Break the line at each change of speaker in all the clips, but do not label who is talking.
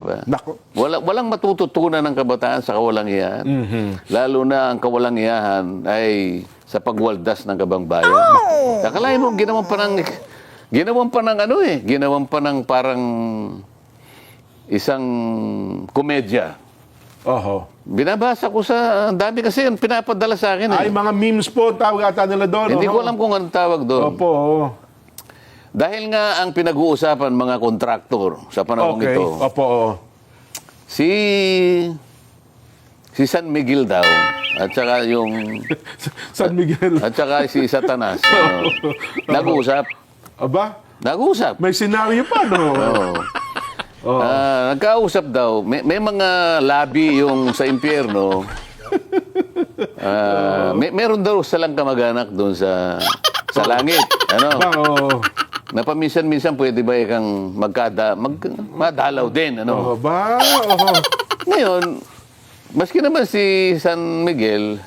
ba?
Nako.
Walang matututunan ng kabataan sa kawalang-iyahan. Lalo na ang kawalang-iyahan ay sa pagwaldas ng kabangbayan. Nakalain mo, ginawan pa ng ano eh, ginawan pa ng parang isang komedya.
Oho.
Binabasa ko sa, ang dami kasi yung pinapadala sa akin eh.
Ay, mga memes po, tawag ata nila doon.
Hindi ko alam kung anong tawag doon.
Opo.
Dahil nga ang pinag-uusapan mga kontraktor sa panahon
Okay.
ito,
Opo.
si San Miguel daw, at saka yung,
San Miguel.
at saka si Satanas, nag-uusap.
Aba,
Nag-uusap.
may senaryo pa, no?
Oo. Nagkausap daw, may mga labi yung sa impyerno. Meron daw silang kamag-anak doon sa langit. Ano?
Oo.
Na paminsan-minsan pwede ba kang madalaw din. Ano?
Aba, oho.
Ngayon, maski naman si San Miguel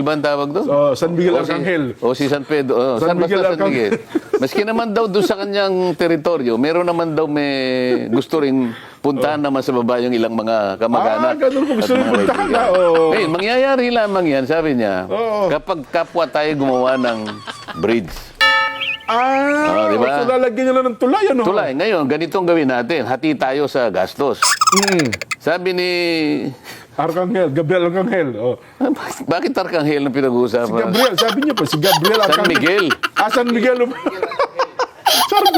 ba ang tawag doon?
San Miguel Arcangel.
O si San Pedro.
San Miguel
San Miguel. Maski naman daw doon sa kanyang teritoryo, meron naman daw may gusto ring puntahan naman sa baba yung ilang mga kamag-anak.
Ganun po gusto
at
rin
mga
puntahan.
kaibigan.
Oo.
Ngayon, mangyayari lamang yan, sabi niya,
Oo.
kapag kapwa tayo gumawa ng bridge. Di ba?
So lalagyan nyo na ng tulay, ano?
Tulay, ngayon, ganitong gawin natin. Hati tayo sa gastos. Sabi ni...
Arcangel, Gabriel Arcangel. Oh.
Bakit Arcangel na pinag-uusapan?
Si Gabriel, sabi niya pa, si Gabriel
San
Arcangel.
Miguel.
San Miguel.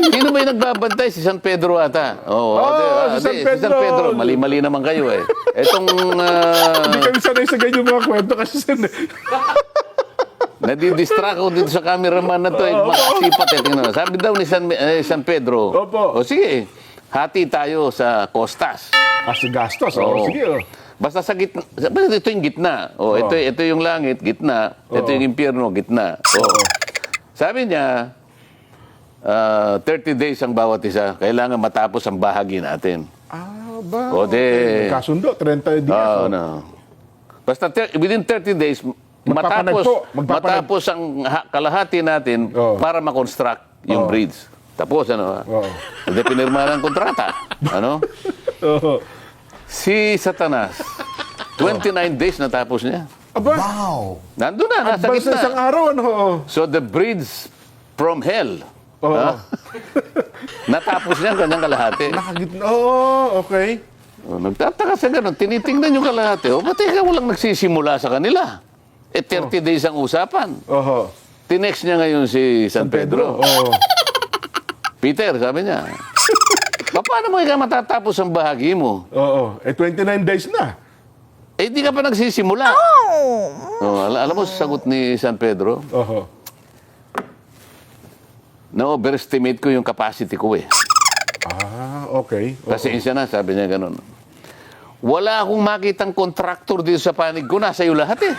Sino ba yung nagbabantay? Si San Pedro ata.
Si San Pedro.
Si San Pedro. Mali-mali naman kayo eh. Etong...
Hindi kami sanay sa ganyan mga kwento kasi
nadidistract ako dito sa cameraman na to. Makasipat eh. Tingnan mo. Sabi daw ni San Pedro.
Opo.
O sige, hati tayo sa Costas.
si Gastos.
Oo.
Sige.
Basta sa gitna. Basta ito yung gitna. Ito yung langit, gitna. Ito yung impyerno, gitna. Sabi niya, 30 days ang bawat isa. Kailangan matapos ang bahagi natin.
Ba?
O de...
Kasundo, 30 dias.
no. Basta within 30 days, matapos ang kalahati natin para makonstruct yung bridge. Tapos, hindi pinirma ng kontrata. Ano? Si Satanas, 29 days natapos niya.
Aba,
Nandun na, nasa
basta isang
gitna.
araw, ano?
So the bridge from hell, natapos niya ang kanyang kalahati.
Nakagitna. Okay.
Nagtataka sa ganun, tinitingnan yung kalahati. Ba't ikaw walang nagsisimula sa kanila? 30 days ang usapan. Tinext niya ngayon si San Pedro. Peter, sabi niya, paano mo ikaw matatapos ang bahagi mo?
29 days na.
Di ka pa nagsisimula. Alam mo sa sagot ni San Pedro? Na-overestimate ko yung capacity ko eh.
Okay.
Pasensya na, sabi niya ganun. Wala akong makitang contractor dito sa panig ko. Nasa iyo lahat eh.